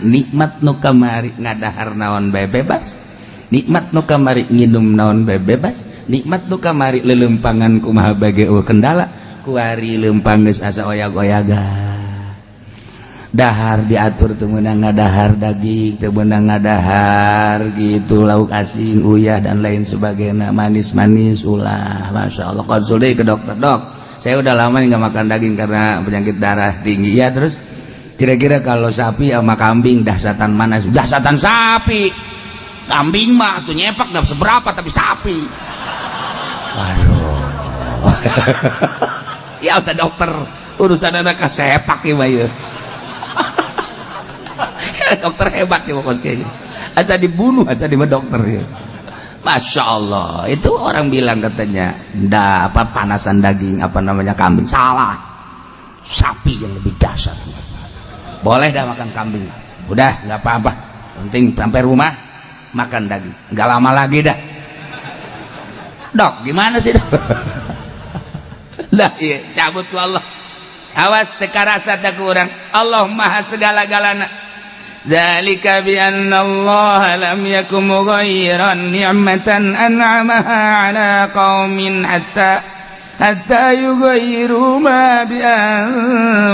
nikmat nu kamari ngadahar naon bae bebas, nikmat nu kamari nginum naon bae bebas, nikmat nu kamari lelempangan kumaha bage kendala kuari lempang geus asa oyag-oyaga. Dahar diatur teu meunang ngadahar daging, teu meunang ngadahar gitu lauk asin, uyah dan lain sebagainya, manis-manis ulah. Masya Allah. Konsul ke dokter, dok saya udah lama nggak makan daging karena penyakit darah tinggi ya. Terus kira-kira kalau sapi sama kambing dahsatan mana? Dahsatan sapi. Kambing mah tuh nyepak nggak seberapa, tapi sapi waduh. Siap ta dokter, urusan anak sepak ya bayu. Dokter hebat ya pokoknya, asa dibunuh asa dimana dokter ya. Masya Allah. Itu orang bilang katanya panasan daging kambing, salah. Sapi yang lebih dahsyat. Boleh dah makan kambing, udah nggak apa-apa, penting sampai rumah makan daging, nggak lama lagi dah. Dok gimana sih dok? Lah iya cabut ku Allah, awas teka rasa tak kurang. Allah maha segala-galana. Dzalika bi anna Allah lam yakum mughayyiran ni'matan an'amaha 'ala qaumin hatta yughayyiru ma bi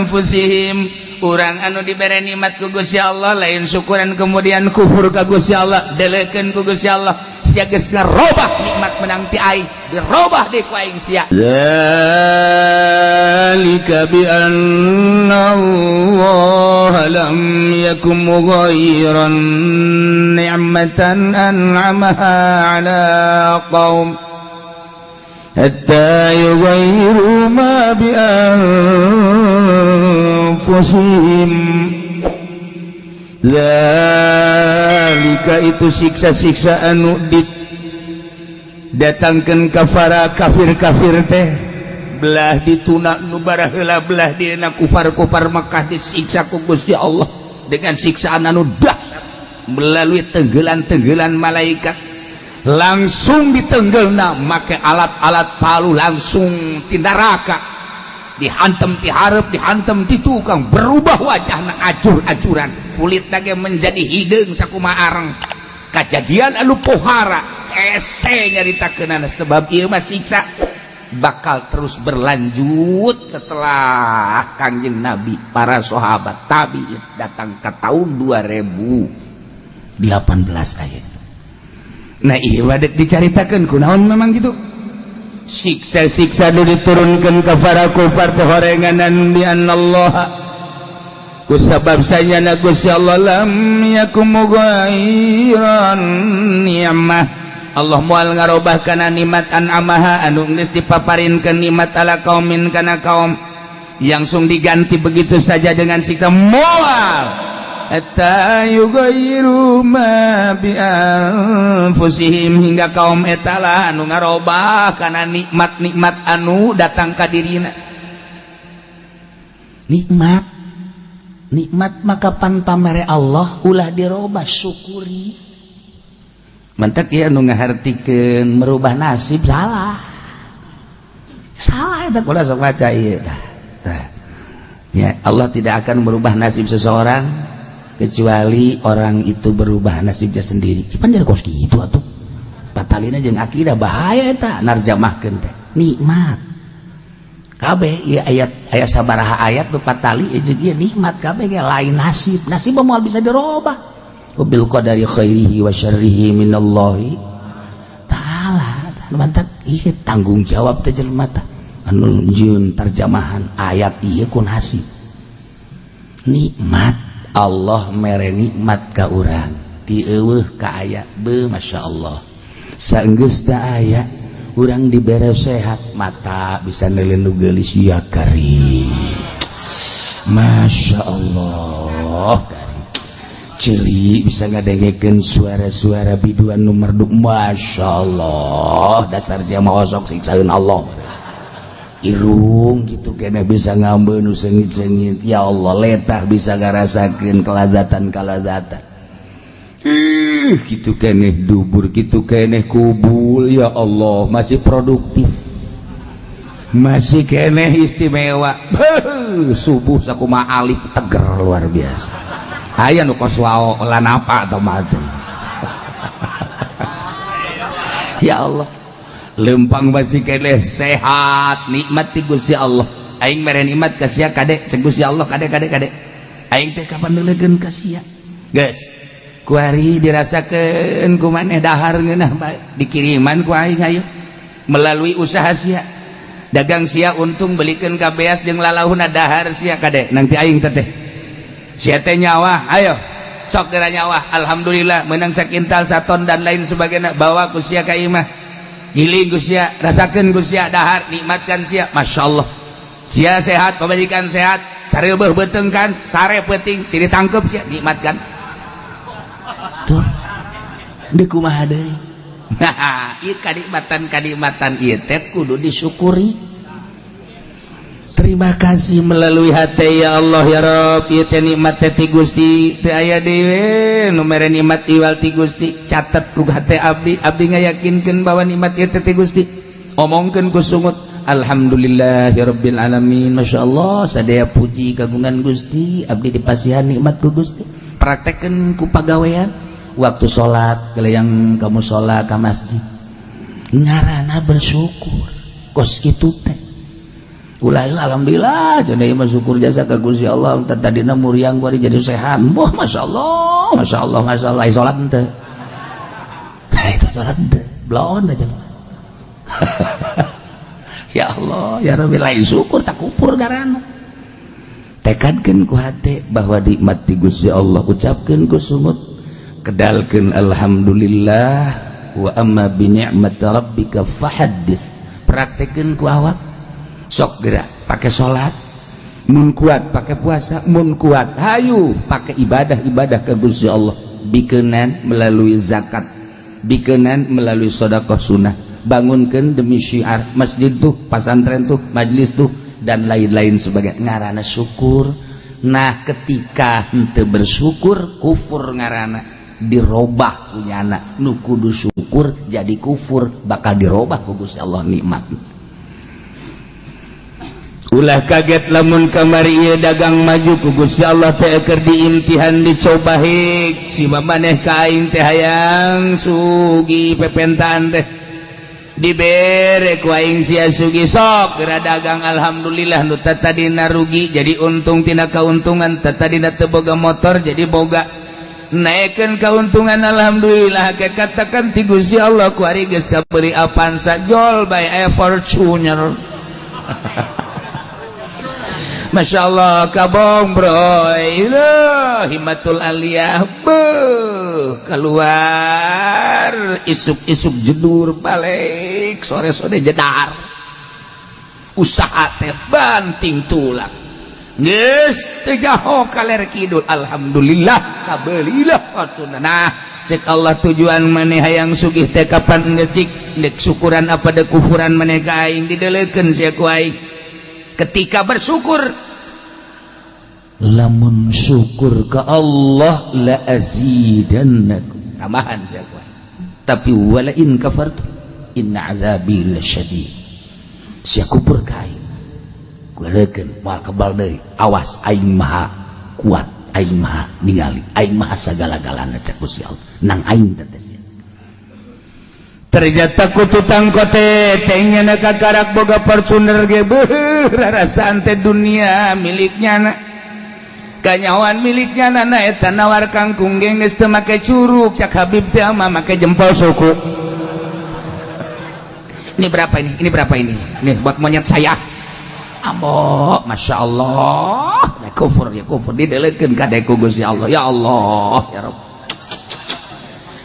anfusihim. Urang anu dibere nikmat ku Gusti Allah lain syukuran kemudian kufur ka Gusti Allah, delekeun ku Gusti Allah sia geus ngarobah nikmat menang ti aing, dirobah deui ku aing sia. Dzalika bi anna Allah lam yakum mughayyiran ni'matan an'amaha 'ala qaum hatta yughayyiru ma bi anfusihim. Zalika itu siksa-siksa anu datangkeun ka para kafir-kafir teh belah dituna nu baraheula belah dina kufar-kufar Makkah disiksa ku Gusti Allah dengan siksaan anu dahsyat melalui tenggelan-tenggelan malaikat. Langsung ditenggelna make alat-alat palu langsung ti neraka, dihantem ti hareup, dihantem ti tukang, berubah wajahna ajur-ajuran, kulit lagi menjadi hideung sakumaha areng. Kejadian anu pohara ese nyaritakeunana. Sebab ieu mah siksa bakal terus berlanjut setelah Kangjeng Nabi, para sahabat tabi'in datang ke tahun 2018 ayat. Nah iya wadah dicaritakan kunaon memang gitu siksa-siksa nu diturunkan ke para kufar pehorenganan bi anallah kusabab sayana Gusti Allah lam yakum mughayyiran ni'mah. Allah moal ngarobah kana nikmat an'amaha anu geus dipaparinkeun nikmat ala kaumin kana kaum langsung diganti begitu saja dengan siksa moal hatta yughayyiru ma bi anfusihim, hingga kaum eta lah anu ngarobah kana nikmat-nikmat anu datang ka dirina. Nikmat maka pan pamere Allah ulah dirobah, syukuri. Mantak ieu anu ngahartikeun merubah nasib salah eta kula sok maca ieu tah. Ya, Allah tidak akan merubah nasib seseorang kecuali orang itu berubah nasibnya sendiri. Cipan dari kos gitu atuh. Batalina jeung akidah bahaya eta narjamahkeun teh. Nikmat. Kabeh ieu aya sabaraha ayat nu patali jeung ieu nikmat kabeh ge lain nasib. Nasib moal bisa dirobah. Bil qadari khairihi wa syarrihi minallahi ta'ala. Mantap ieu tanggung jawab teh jelema teh anu njieun terjemahan ayat ieu ku nasib. Nikmat Allah mere nikmat ka urang ti eueuh ka aya beuh masya Allah. Saenggeus da aya urang dibere sehat, mata bisa neuleun nu geulis ya karim. Masya Allah karim. Ciri bisa ngadengekeun suara-suara biduan nu merdu. Masya Allah dasar jamaah osok siksaeun Allah. Irung gitu kena bisa ngambil nu sengit-sengit. Ya Allah letah bisa ngarasakeun kelazatan gitu keneh dubur gitu keneh kubul. Ya Allah masih produktif, masih keneh istimewa. Subuh sakumaha alif teger luar biasa. aya nu kos wao lan apa atau matu. Ya Allah lempang basi keleh sehat nikmat ti Gusti Allah aing mere nikmat ka sia kade cek Gusti Allah kade aing teh kapan neulegeun ka sia geus kuari dirasakeun ku maneh dahar ngeunah dikiriman ku aing ayo melalui usaha sia dagang sia untung belikeun ka beas jeung lalauhna dahar sia kade nanti aing teh sia teh nyawa ayo sok geura nyawa alhamdulillah meunang sakintal saton dan lain sebagainya bawa ku sia ka imah giling ku sia rasakeun ku sia dahar nikmatkan sia masyaallah sia sehat pamajikan sehat sareubeuh beuteung kan sare peuting ciri tangkep sia nikmatkan tuh deuk kumaha deui ieu kanikmatan ieu teh kudu disyukuri. Terima kasih melalui hati ya Allah ya Rabb ieu teh nikmat teh ti Gusti teu aya dewe nu mere nikmat iwal ti Gusti catet ku hate abdi ngayakinkeun bahwa nikmat ieu teh ti Gusti omongkeun ku sungut alhamdulillahirabbil alamin masyaallah sadaya puji kagungan Gusti abdi dipasihan nikmat ku Gusti praktekkeun ku pagawean waktu salat geuleang kamu salat ka masjid ngaranna bersyukur kos kitu teh ulah alhamdulillah cenah ieu mah syukur jasa ka Gusti Allah tadina muriang bari jadi sehat moh masyaallah ai salat teh itu salat teh blaon aja ya Allah ya Rabbi lain syukur tak kupur garana tekadkeun ku hate bahwa nikmat ti Gusti Allah ucapkeun ku sumut kedalkeun alhamdulillah wa amma bi ni'mati rabbika fahaddits praktekkeun ku awak sok gerak pakai salat mun kuat pakai puasa mun kuat hayu pakai ibadah ke Gusti Allah bikeunan melalui zakat bikeunan melalui sedekah sunnah bangunkeun demi syiar masjid tuh pasantren tuh majlis tuh dan lain-lain sebagai ngaranna syukur. Nah ketika henteu bersyukur kufur ngaranna dirobah kunyana nu kudu syukur jadi kufur bakal dirobah ku Gusti Allah nikmat. Ulah kaget lamun kamari ieu dagang maju ku Gusti Allah teh keur diimtihan dicoba hik si maneh ka aing teh hayang sugi pepentaan teh dibere ku aing sia sugi sok geura dagang alhamdulillah nu tadina rugi jadi untung tina kauntungan tadina teu boga motor jadi boga naikkeun kauntungan alhamdulillah katakan ti Gusti Allah ku ari geus kabeli Avanza jol by a Fortuner. Masya Allah kabong bro himatul aliyah keluar isuk-isuk jedur balik sore-sore jedar usaha teh banting tulang geus tegaho kaler kidul alhamdulillah kabelilah fortuna. Nah cek Allah tujuan maneh hayang sugih teh kapan geus dek syukuran apa dek kufuran maneh ka aing didelekeun sia ku aing ketika bersyukur lamun syukur ke Allah la azidannakum tambahan sia ku tapi wala in kafartum inna azabi lasyadid sia kufur ka aing kurekeun moal kebal deui awas aing maha kuat aing maha ningali aing maha sagala-galana cek Gusti Allah nang aing teh ternyata ku tutang kote tengena kakarak boga Fortuner ge beuh rarasaan teh dunia miliknya na kanyawan miliknya na eta nawar kangkung ge geus teu make curug cak Habib teh mah make jempol suku. Ini berapa ini nih buat monyet saya abo Masya Allah kufur didelekeun ka deku Gusti Allah ya Allah ya Rabb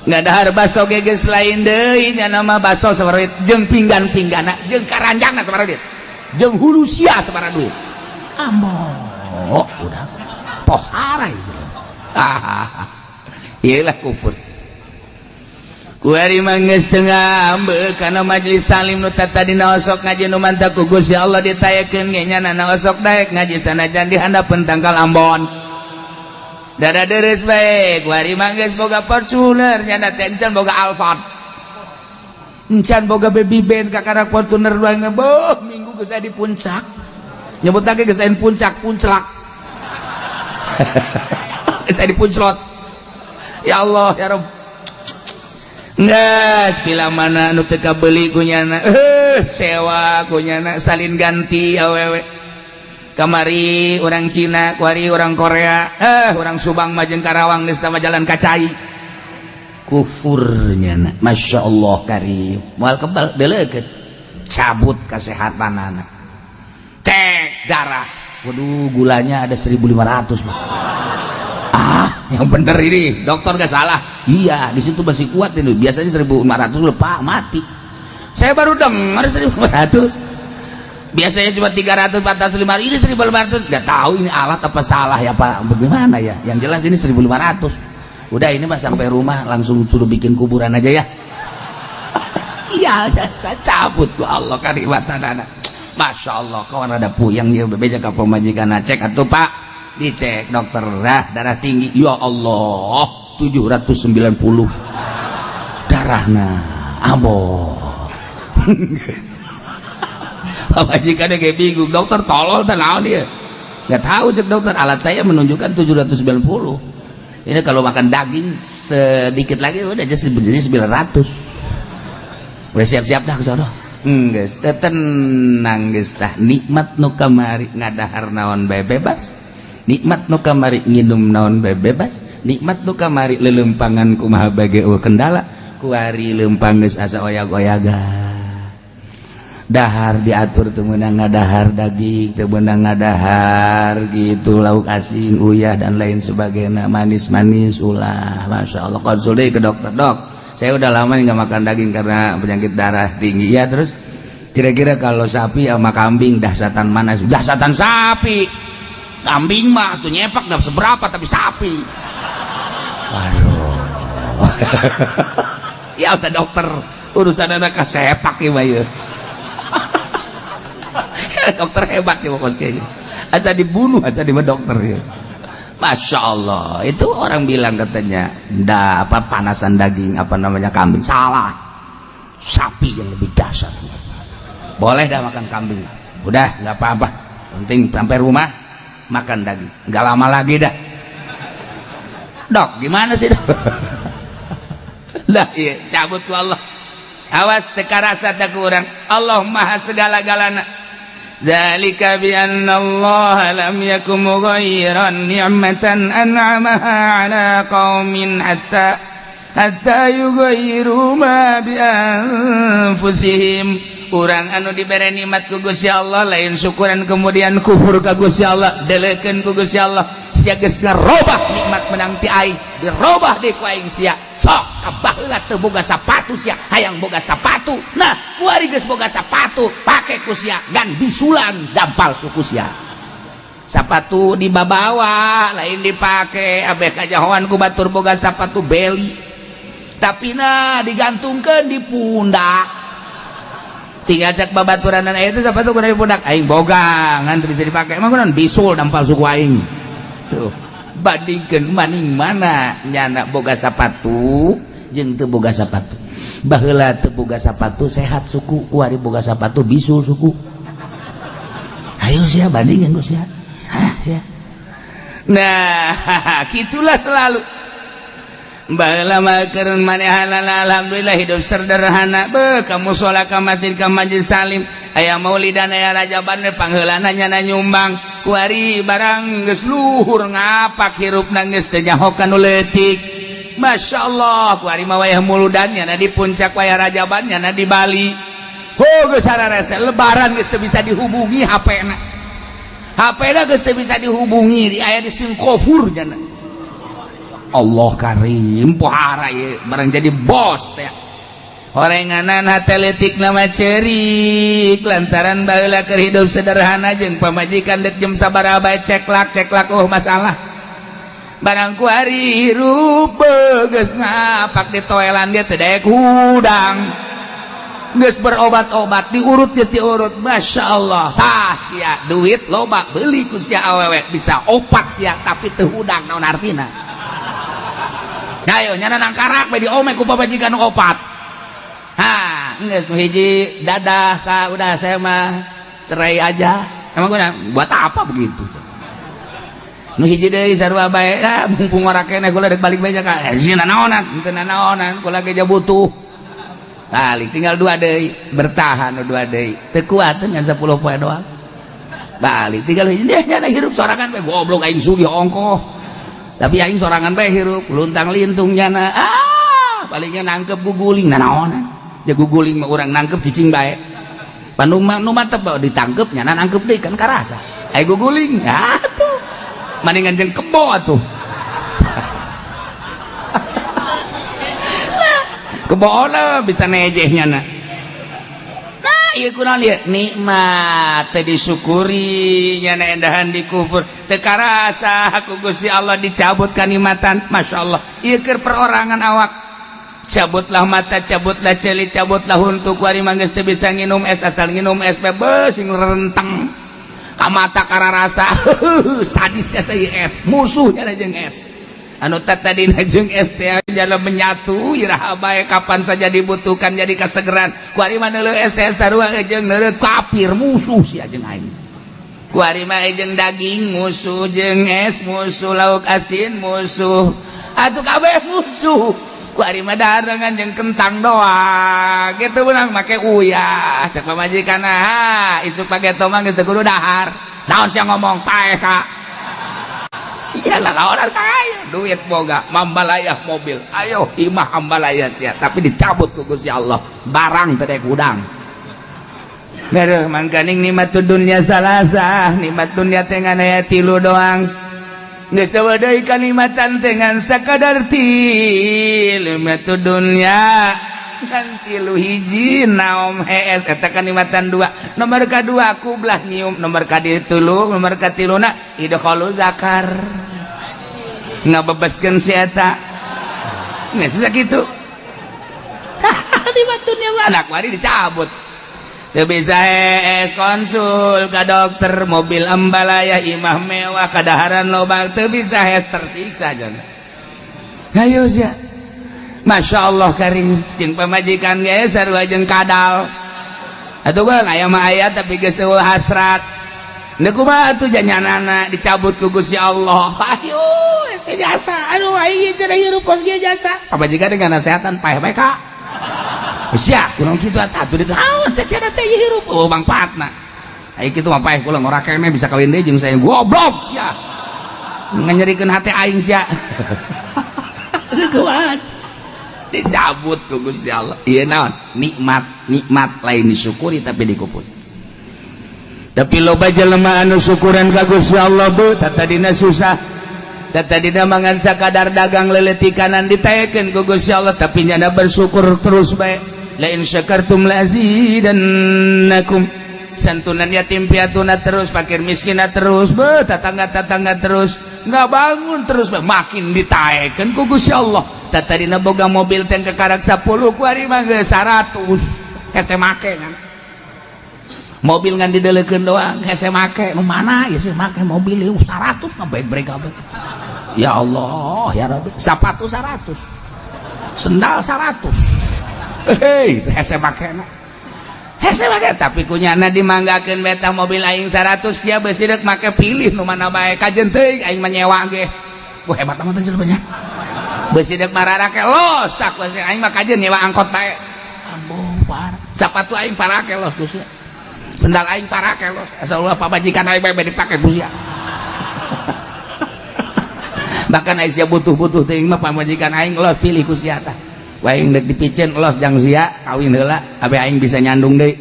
ngadahar baso geges lain deui nya nama baso sabaraha duit jeung pinggan-pinggana jeung karanjangna sabaraha duit jeung hulu sia sabaraha duit ambo udah pohara itu iyalah kufur kuari manggeus teu ngambeuk kana majelis salim nu tadina osok ngaji nu mantap ku Gusti Allah ditayakeun ge nya na osok daek ngaji sanajan di handapeun tangkal Ambon dada deres baik wari mangges boga Fortuner nyana tencan boga Alphard encan boga baby band kakarak Fortuner doang ngeboh minggu geus di puncak nyebut lagi geus puncak puncelak saya dipunclot ya Allah ya Rabb nggak bila mana anu teu kabeli kunyana sewa kunyana salin ganti awewe kamari orang Cina kuari orang Korea orang Subang Majeng Karawang geus tama jalan kacai kufurnya na. Masya Allah karim moal kebal deleget cabut kesehatan anak cek darah waduh gulanya ada 1500 Pak. Yang bener ini dokter gak salah iya di situ masih kuat ini biasanya 1500 lupa mati saya baru dengar 1500 biasanya cuma 300 400 500 ini 1500 gak tahu ini alat apa salah ya Pak bagaimana ya yang jelas ini 1500 udah ini mas sampai rumah langsung suruh bikin kuburan aja ya iya saya cabut gua Allah kariwatan anak Masya Allah kawan ada puyang ya bebeja ke pemajikan cek atau Pak dicek dokter darah tinggi ya Allah 790 darahna abo pemajikannya kayak bingung dokter tolol tenang dia nggak tahu cek dokter alat saya menunjukkan 790 ini kalau makan daging sedikit lagi udah jadi 900 udah siap-siap dah kesono guys tenang guys tah nikmat nu kamari ngadahar naon bae bebas nikmat nu kamari nginum naon bae bebas nikmat nu kamari lelempangan kumaha bage kendala kuari lempang geus asa oyag-oyagan dahar diatur teu meunang ngadahar daging teu meunang ngadahar gitu lauk asin uyah dan lain sebagainya manis-manis ulah Masya Allah konsul deui ke dokter dok saya udah lama nggak makan daging karena penyakit darah tinggi ya terus kira-kira kalau sapi sama kambing dahsatan mana dahsatan sapi kambing mah tuh nyepak gak seberapa tapi sapi waduh siap tak dokter urusan anak sepak ya bayu dokter hebat ya pokoknya kayaknya asa dibunuh asa di dokter ya Masya Allah itu orang bilang katanya apa panasan daging apa namanya kambing salah sapi yang lebih dahsyat boleh dah makan kambing udah nggak apa-apa penting sampai rumah makan daging nggak lama lagi dah dok gimana sih dok lah iya cabut ku Allah awas teka rasa tak kurang Allah maha segala-galana zalika bi anna Allah lam yakum mughayyiran ni'matan an'amaha ala qaumin hatta yughayyiru ma bi anfusihim urang anu diberi nikmat ku Gusti Allah lain syukuran kemudian kufur ka Gusti Allah delekeun ku Gusti Allah sia geus ngarobah nikmat menang ti aing dirobah deui ku aing sia sok kabaheula teu boga sapatu sia hayang boga sapatu nah kuari geus boga sapatu pake ku sia gan bisulang dampal suku sia sapatu dibabawa lain dipake abeh kajahoan ku batur boga sapatu beli tapi nah digantungkeun di pundak tinggal cek babaturan dan itu sepatu kuda di pundak aing boga ngan bisa dipakai emang kunaon bisul dampal suku aing tuh bandingkeun maning mana nyana boga sapatu jeung teu boga sapatu baheula teu boga sapatu sehat suku kuari boga sapatu bisul suku ayo sia bandingkeun ku sia sia nah gitulah selalu baheula makeun manehanana alhamdulillah hidup sederhana be kamu sholat ka masjid ka majelis taklim aya maulidan aya rajaban pangheulana nyana nyumbang kuari barang geus luhur ngapak hirupna geus teu nyahokan nu leutik masyaallah kuari mah wayah muludan nyana di puncak wayah rajaban nyana di Bali geus sararese lebaran geus teu bisa dihubungi HP-na geus teu bisa dihubungi aya di Singapura nyana Allah karim pohara ya barang jadi bos teh orenganan hateletik nama cerik lantaran baheula keur hidup sederhana jeung pamajikan dek jam sabaraha bae ceklak masalah barang ku hari hirup geus ngapak di toelan dia teu daek hudang geus berobat-obat diurut geus diurut masyaallah tah sia duit loba beli ku sia awewe bisa opat sia tapi teu hudang naon artina ayo nyana nangkarak bae diome ku pabajikan opat geus nu hiji dadah ka udah saya mah cerai aja emang gua buat apa begitu nu hiji deui sarua bae mumpung ora keneh kula rek balik bae ka sieun naonan teu naonan kula ge butuh balik tinggal 2 deui bertahan 2 deui teu kuat ngan 10 poe doang balik tinggal hiji deh nya hirup sorangan bae goblok aing sugih ongkoh tapi aing sorangan bae hirup luntang lintung nyana baliknya nangkep guguling naonan ya guguling mah urang nangkep cicing bae panu nu mantep ditangkep nyana nangkep deui kan karasa aya guguling atuh mendingan jeung kebo atuh keboona bisa nejehnya nah ieu kunaon ieu nikmat teu disyukuri nyana endahan dikufur teu karasa ku Gusti Allah dicabut kanikmatan masyaallah ieu keur perorangan awak cabutlah mata cabutlah ceuli cabutlah huntu kuari manggeus teu bisa nginum es asal nginum es bebes sing renteng ka mata kararasa sadis teh es musuhnya jeung es anu tadina jeung es teh jalan menyatu iraha bae kapan saja dibutuhkan jadi kasegeran kuari mah neuleuh es teh sarua jeung neuleuh kafir musuh sia jeung aing kuari mah jeung daging musuh jeung es musuh lauk asin musuh atuh kabeh musuh kuari mah darengan jeung kentang doang kitu beunang make uyah cek pamajikan isuk pageto mah geus teu kudu dahar naon sia ngomong paeh ka sialah orang kaya duit boga mambalayah mobil ayo imah ambalayah sia tapi dicabut ku Gusti Allah barang teu daek udang mereuh mangkaning nikmatud dunya salasa nikmat dunya teh ngan aya 3 doang geus eueuh deui kanikmatan teh ngan sakadar nikmatud dunya ngan 3 hiji naom hees eta kanikmatan 2 nomor kadua kublah nyium nomor kaditulu nomor katiluna idkhalu zakar ngabebaskeun si eta geus sakitu nikmat dunya anak mari dicabut teu bisa hees konsul ka dokter mobil ambalayah imah mewah kadaharan lobang teu bisa hees tersiksa jangan hayo sia Masya Allah karing jeung pamajikan ge sarua jeung kadal atuh kan aya mah aya tapi geus eueuh hasrat da kumaha atuh janyanana dicabut ku Gusti Allah ayo si jasa aduh aing teh hirup kos ge jasa pamajikan dengan nasehatan paeh bae ka sia kurang kitu atuh naon cecena teh hirup mangpaatna aing kitu mah paeh kula ngora keneh bisa kawin deui jeung saya goblok sia nganyerikeun hate aing sia kuat dicabut ku Gusti Allah ieu naon nikmat lain disyukuri tapi dikupur tapi loba jelema anu syukuran ka Gusti Allah bu tatadina susah tatadina mangan sakadar dagang leletikanan ditaekeun ku Gusti Allah tapi nyana bersyukur terus bae la in syakartum la azidannakum santunan yatim piatuna terus fakir miskinna terus be tatangga terus nggak bangun terus makin ditaekeun ku Gusti Allah tatadina boga mobil teh kekarak 10 kuari mah geus 100 hese make kan mobil ngan dideleukeun doang hese make nu mana ieu sih make mobil ieu 100 na baik-baik kabeh ya Allah ya Rabbi sapatu 100 sendal 100 hei hese make na hese make tapi kunyana dimanggakeun beta mobil aing 100 sia beusi deuk make pilih nu mana bae kajen teuing aing mah nyewa ge wah hebat amat teh jelema nya beusi deuk mararake los tak aing mah kajen nyewa angkot bae ambo par sapatu aing parake los Gusti sendal aing parake los asal ulah pamajikan aing bae dipake Gusti bahkan aing sia butuh-butuh teuing mah pamajikan aing los pilih Gusti tah aing deuk dipicen los jang sia kawin heula abe aing bisa nyandung deui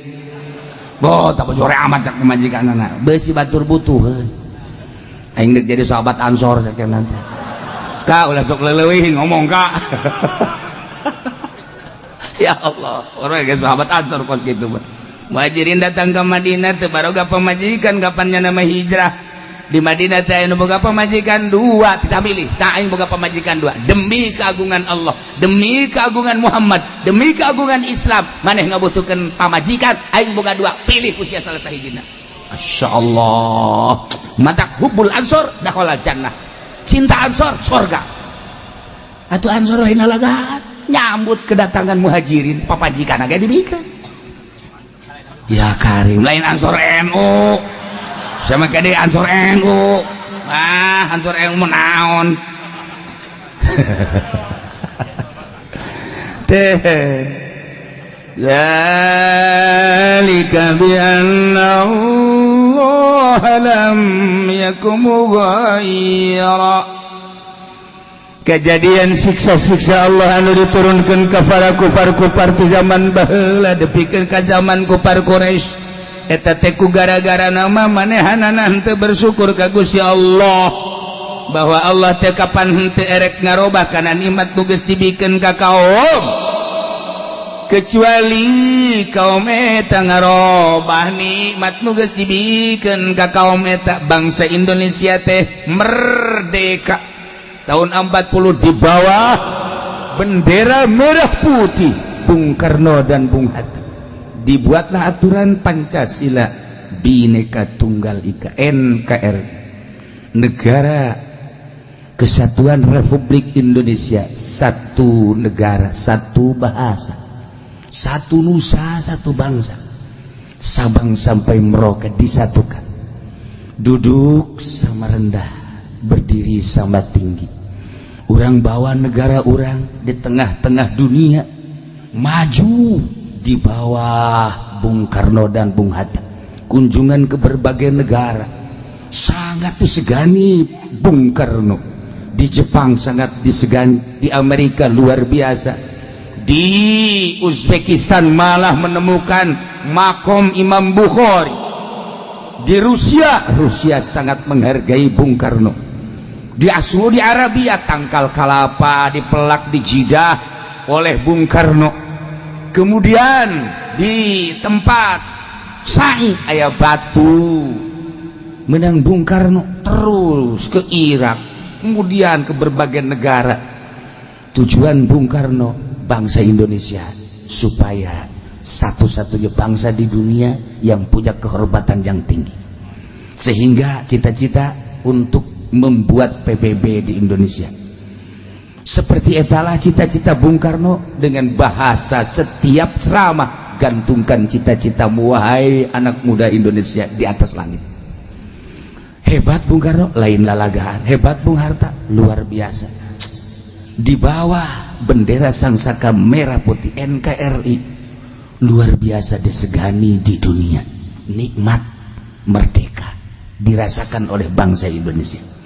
bo tak jore amat cak pamajikanana beusi batur butuh aing deuk jadi sahabat ansor sakeuna teh ka ulah sok leuwih ngomong ka ya Allah orang ge sahabat ansor kos kitu mah muhajirin datang ke Madinah teu baroga pamajikan kapan nama hijrah di Madinah teh anu boga pamajikan 2 kita pilih tah aing boga pamajikan 2 demi keagungan Allah demi keagungan Muhammad demi keagungan Islam maneh ngabutuhkeun pamajikan aing boga 2 pilih ku sia salah sahijina masyaallah matak hubbul ansor dakhala jannah cinta ansor surga atuh ansor lain alagaan nyambut kedatangan muhajirin pamajikanage dibikeun ya karim lain ansor NU sama kade ansor NU hancur ilmu naon teh zalika bi anna Allah lam yakum ghaira. Kejadian siksa-siksa Allah anu diturunkeun ka para kufar-kufar ti zaman baheula depikeun ka zaman kufar Quraisy eta teh ku gara-gara nama manehanana henteu bersyukur ka Gusti Allah bahwa Allah teh kapan henteu erek ngarobah kana nikmat nu geus dibikeun ka kaum kecuali kaum eta ngarobah nikmat nu geus dibikeun ka kaum eta. Bangsa Indonesia teh merdeka tahun 40 di bawah bendera merah putih Bung Karno dan Bung Hatta. Dibuatlah aturan Pancasila Bhinneka Tunggal Ika NKRI, Negara Kesatuan Republik Indonesia, satu negara, satu bahasa, satu nusa, satu bangsa. Sabang sampai Merauke disatukan, duduk sama rendah, berdiri sama tinggi. Orang bawa negara orang di tengah-tengah dunia maju di bawah Bung Karno dan Bung Hatta. Kunjungan ke berbagai negara sangat disegani Bung Karno. Di Jepang sangat disegani, di Amerika luar biasa, di Uzbekistan malah menemukan makom Imam Bukhari. Di Rusia sangat menghargai Bung Karno. Di Saudi Arabia tangkal kalapa dipelak di Jeddah oleh Bung Karno. Kemudian di tempat Sa'i aya batu menang Bung Karno, terus ke Irak, kemudian ke berbagai negara. Tujuan Bung Karno bangsa Indonesia supaya satu-satunya bangsa di dunia yang punya kehormatan yang tinggi, sehingga cita-cita untuk membuat PBB di Indonesia. Seperti etalah cita-cita Bung Karno dengan bahasa setiap ceramah, gantungkan cita-citamu wahai anak muda Indonesia di atas langit. Hebat Bung Karno, lain lalagaan. Hebat Bung Hatta, luar biasa. Di bawah bendera sangsaka merah putih NKRI, luar biasa disegani di dunia. Nikmat merdeka dirasakan oleh bangsa Indonesia.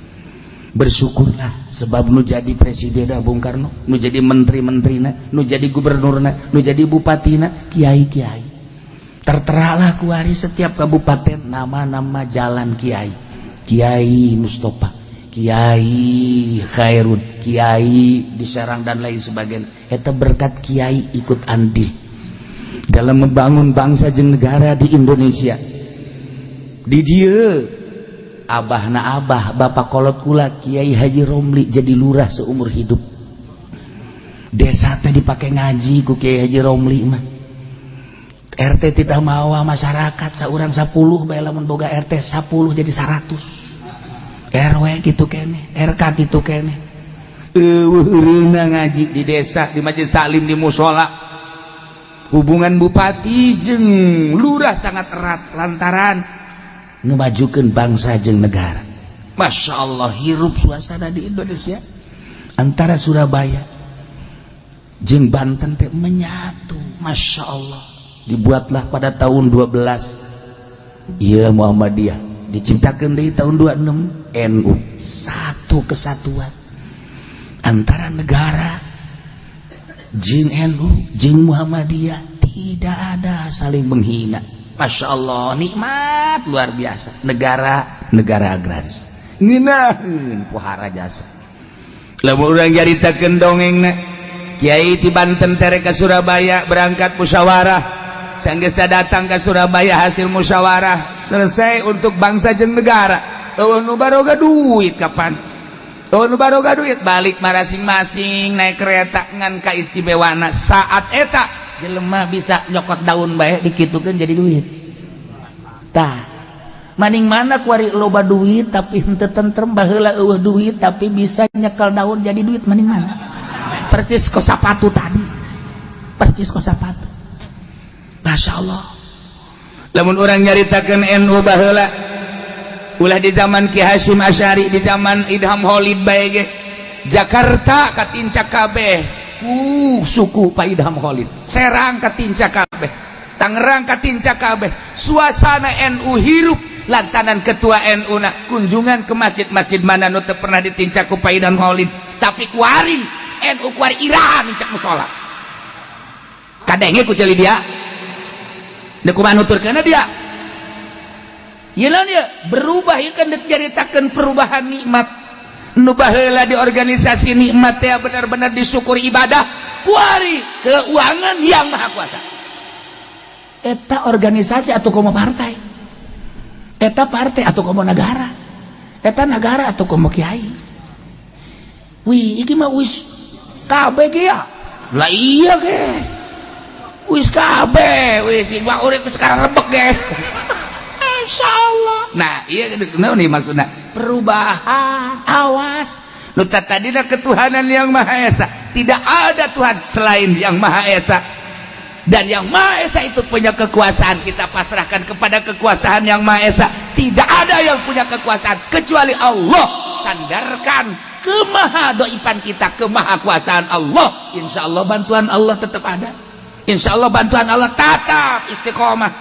Bersyukurlah sebab nu jadi presiden Bung Karno, nu jadi menteri-menterina, nu jadi gubernurna, nu jadi bupatina, kiai-kiai. Terteralah kuari setiap kabupaten nama-nama jalan kiai. Kiai Mustafa, Kiai Khairun, Kiai di Serang dan lain sebagainya. Eta berkat kiai ikut andil dalam membangun bangsa jeung negara di Indonesia. Di dieu abahna abah bapak kolot kula Kiai Haji Romli jadi lurah seumur hidup. Desa teh dipake ngaji ku Kiai Haji Romli mah. RT titah mawa masyarakat saurang 10 bae lamun boga RT 10 jadi 100. RW gitu kene, RK gitu kene. Eueureuna ngaji di desa, di majelis taklim, di musola. Hubungan bupati jeung lurah sangat erat lantaran ngemajukeun bangsa jeung negara. Masya Allah, hirup suasana di Indonesia antara Surabaya jeung Banten teh menyatu. Masya Allah, dibuatlah pada tahun 12 iya Muhammadiyah, diciptakeun deui tahun 26 NU, satu kesatuan antara negara jeung NU jeung Muhammadiyah, tidak ada saling menghina. Masya Allah, nikmat luar biasa. Negara agraris ngeunaheun pohara jasa. Lamun urang jaritakeun dongengna Kiai ti Banten tere ka Surabaya berangkat musyawarah, sanggeusna datang ke Surabaya hasil musyawarah selesai untuk bangsa jeung negara. Eueuh nu baroga duit kapan? Eueuh nu baroga duit balik masing-masing naik kereta ngan kaistimewana saat eta jelema bisa nyokot daun bae dikitukeun jadi duit. Tah, maning mana kuari loba duit tapi henteu tentrem, baheula eueuh duit tapi bisa nyekel daun jadi duit, maning mana? Percis ko sapatu tadi. Percis ko sapatu. Masya Allah. Lamun orang nyaritakeun NU baheula ulah di zaman Ki Hasyim Asy'ari, di zaman Idham Khalid bae ge Jakarta katinca kabeh suku Pak Idham Khalid, Serang katinca kabeh, Tangerang katinca kabeh, suasana NU hirup lantanan ketua NU na kunjungan ke masjid-masjid mana nu teu pernah ditinca ku Pak Idham Khalid, tapi kuari NU kuari irahan cak musola kadenge ku ceuli dia da kumaha nuturkeunna dia yeuna dia berubah ieu kan deuk jaritakeun perubahan nikmat nu baheula di organisasi nikmat teh benar-benar disyukuri ibadah kuari keuangan yang maha kuasa eta organisasi atau komo partai, eta partai atau komo negara, eta negara atau komo kiai. Wih iki mah wis kabeh ge ya lah iya ge wis kabeh wis iwak urip sekarang lebek ge insyaallah. Nah iya naon nih maksudna perubahan. Awas nu tadina ketuhanan yang maha esa, tidak ada Tuhan selain yang maha esa, dan yang maha esa itu punya kekuasaan, kita pasrahkan kepada kekuasaan yang maha esa. Tidak ada yang punya kekuasaan kecuali Allah. Sandarkan kemahadoipan kita ke maha kuasaan Allah, insya Allah bantuan Allah tetap ada, insya Allah bantuan Allah tetap istiqomah.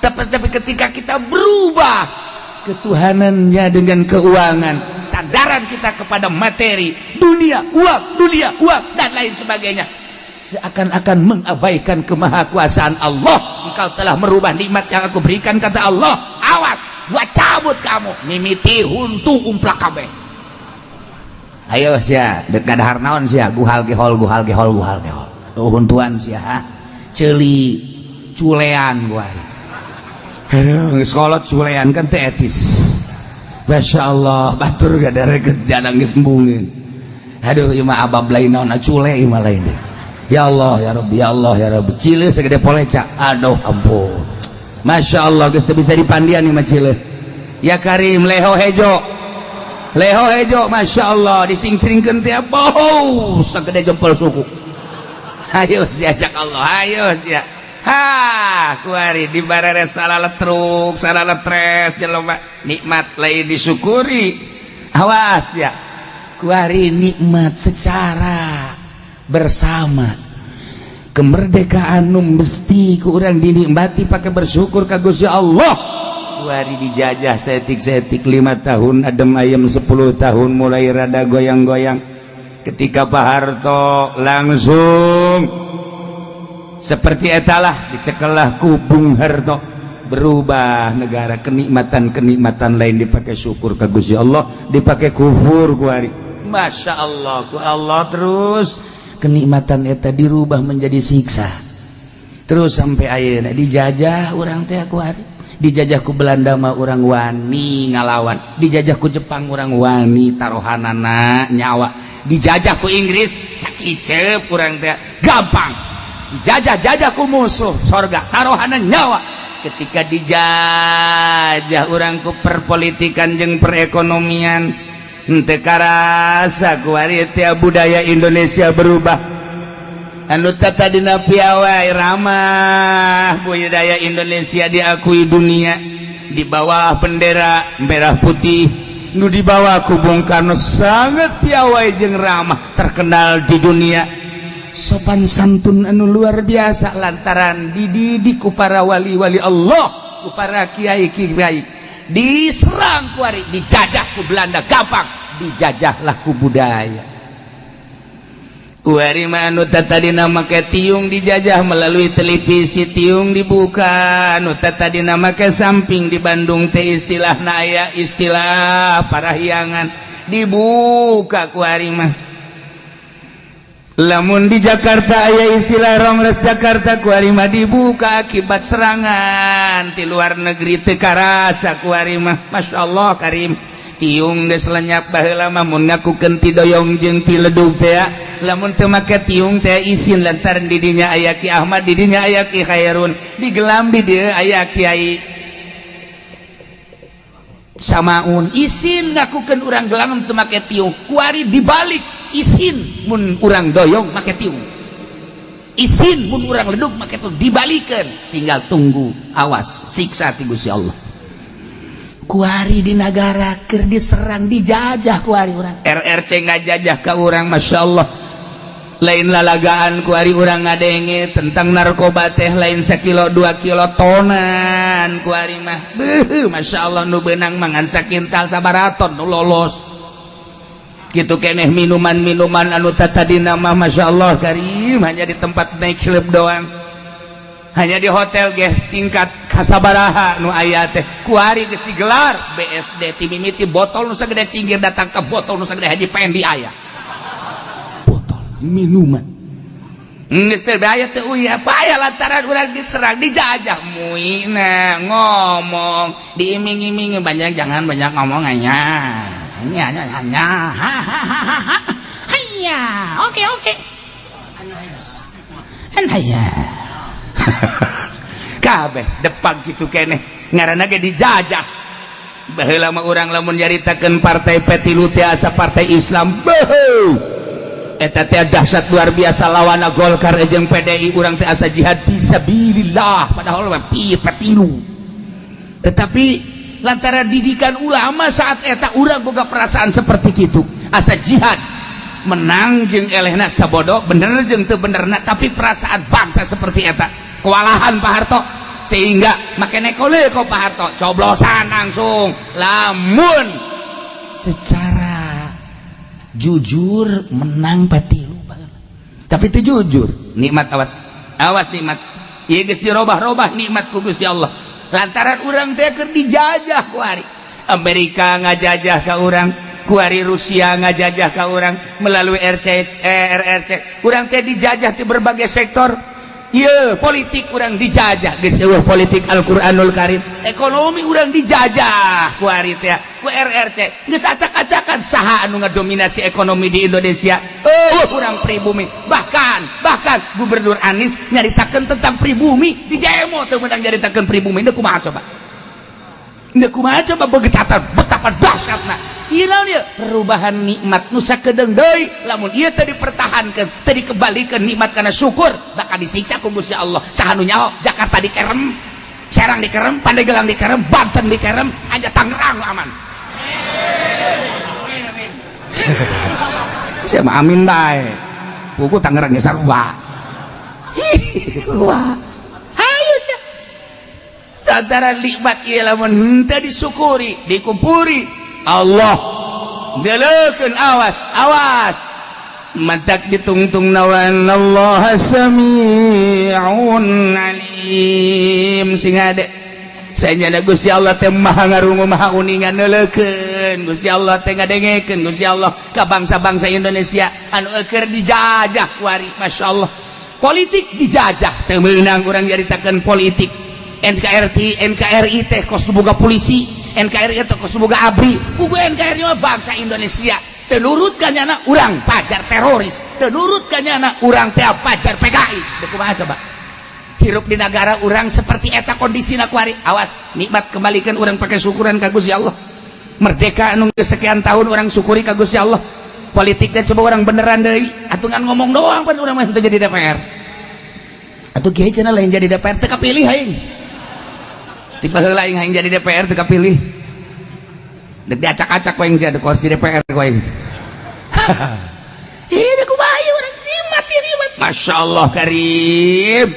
Tapi ketika kita berubah ketuhanannya dengan keuangan, sandaran kita kepada materi, dunia, uang dan lain sebagainya, seakan-akan mengabaikan kemahakuasaan Allah. Engkau telah merubah nikmat yang aku berikan, kata Allah. Awas, gua cabut kamu, mimiti huntu umplak kabeh. Ayo sia dek gadahar naon sia guhal gehol huntuan sia ceuli culean gua. Geus kolot culean kan teh etis. Masyaallah batur gadareget janang geus embungeun. Aduh ieu mah abab lain naon cule ieu mah lain deh. Ya Allah ya Rabbi, ya Allah ya Rabbi, cileuh segede poleca. Aduh ampun. Masyaallah geus teu bisa dipandian ieu mah cileuh. Ya Karim leho hejo, Masya Allah dising-singkeun teh bau sagede jempol suku. Ayo sia ajak Allah, ayo sia. Kuari di barare salah letruk, salah letres jelema nikmat lain disyukuri. Awas ya. Kuari nikmat secara bersama. Kemerdekaan nu mesti ku urang dinikmati pakai bersyukur ka Gusti Allah. Kuari dijajah setik-setik 5 tahun adem ayam 10 tahun mulai rada goyang-goyang. Ketika Pak Harto langsung seperti etalah dicekelah ku Bung Harto, berubah negara, kenikmatan lain dipakai syukur ka Gusti Allah, dipakai kufur kuari. Masya Allah ku Allah, terus kenikmatan eta dirubah menjadi siksa. Terus sampai ayeuna dijajah urang teh kuari. Dijajah ku Belanda mah orang wani ngalawan, dijajah ku Jepang orang wani taruhanana nyawa, dijajah ku Inggris sakicep urang teh gampang, dijajah ku musuh sorga taruhanan nyawa. Ketika dijajah orang ku perpolitikan jeung perekonomian henteu karasa ku ari teh budaya Indonesia berubah. Anu tadina piawai ramah budaya Indonesia diakui dunia di bawah bendera merah putih nu di bawah ku Bung Karno sangat piawai jeung ramah terkenal di dunia. Sopan santun anu luar biasa lantaran dididik ku para wali-wali Allah, ku para kiai-kiai. Diserang kuari, dijajah ku Belanda gampang, dijajahlah ku budaya. Kuari anu tadina make tiung dijajah melalui televisi, tiung dibuka. Anu tadina make samping di Bandung teh istilahna aya istilah parahyangan dibuka kuari mah. Lamun di Jakarta aya istilah Rongres Jakarta kuari mah dibuka akibat serangan ti luar negeri teu karasa kuari mah. Masyaallah Karim tiung geus lenyap baheula mah mun ngakukeun ti doyong jeung ti ledug teh. Lamun teu make tiung teh isin lantaran di dinya aya Ki Ahmad, di dinya aya Ki Khairun, di gelam di dieu aya Kiai Samaun. Isin ngakukeun urang gelam teu make tiung, kuari dibalik isin mun urang doyong make tiung, isin mun urang ledug make tiung dibalikeun, tinggal tunggu awas siksa ti Gusti Allah. kuari di negara keur diserang dijajah kuari urang RRC ngajajah ka urang Masya Allah lain lalagaan kuari urang ngadenge tentang narkoba teh lain 1 kilo 2 kilo tonan kuari mah Masya Allah nu beunang mangan sakintal sabaraton nu lolos gitu keneh minuman-minuman anu tatadina mah Masya Allah karim hanya di tempat naik klub doang hanya di hotel ge tingkat kasabaraha nu aya teh kuari geus digelar BSD ti mimiti botol nu sagede cinggir datang ke botol nu sagede Haji Pendi aya botol minuman geus teh aya teh uya apa aya lantaran urang diserang dijajah muina ngomong diiming-imingi banyak jangan banyak ngomong anya hanya oke hanya kabeh depan gitu keneh ngaranna ge dijajah baheula mah urang lamun nyaritakeun partai petilu teh asa partai Islam eta teh dahsyat luar biasa lawana Golkar jeung PDI urang teh asa jihad fisabilillah padahal mah petilu tetapi lantaran didikan ulama saat eta urang boga perasaan seperti itu asa jihad menang jeung elehna sabodo bener jeung teu benerna tapi perasaan bangsa seperti eta kewalahan Pak Harto sehingga makanya kok Pak Harto coblosan langsung lamun secara jujur menang petilu tapi itu jujur nikmat awas nikmat ieu geus dirobah-robah nikmat ku Gusti Allah lantaran urang teh keur dijajah kuari Amerika ngajajah ka urang kuari Rusia ngajajah ka urang melalui RRC urang teh dijajah di berbagai sektor ieu politik urang dijajah geus eueuh politik Al-Qur'anul Karim ekonomi urang dijajah kuari teh ku RRC geus acak-acakan saha anu ngadominasi ekonomi di Indonesia urang pribumi bahkan Gubernur Anies nyaritakeun tentang pribumi di demo teu meunang nyaritakeun pribumi teu kumaha coba betapa dahsyatna ieu naon ieu perubahan nikmat nu sakedeung deui lamun ieu teu dipertahankeun teu dikembalikeun nikmat kana syukur bakal disiksa ku Gusti Allah saha nu nyaho Jakarta dikerem Serang dikerem Pandeglang dikerem Banten dikerem aja Tangerang aman amin sia mah amin bae buku Tangerang geus sarua wah hayu sia satara nikmat ieu lamun teu disyukuri dikumpuri Allah delekeun awas mantak ditungtung nawan Allah sami'un alim sing ade saenyana Gusti Allah teh maha ngarungu maha uningan neulekeun Gusti Allah teh ngadengekeun Gusti Allah ka bangsa-bangsa Indonesia anu keur dijajah kuari masyaallah politik dijajah teu meunang urang nyaritakeun politik NKRI teh kos boga polisi NKRI teh kos boga ABRI pugu NKRI mah bangsa Indonesia teu nurut kanyana urang pajar teroris teu nurut kanyana urang teh pajar PKI teu kumaha coba hirup di negara urang seperti eta kondisina kuari awas nikmat kembalikan urang pakai syukuran ka Gusti Allah merdeka anu sekian tahun urang syukuri ka Gusti Allah politiknya coba orang beneran deui atungan ngomong doang pan urang mah teu jadi DPR atuh kieu cenah lain jadi DPR teu kapilih aing tiba heula aing hayang jadi DPR teu kapilih dek diacak-acak ku aing jadi kursi DPR ku aing ieu kumaha urang nikmat Masya Allah karim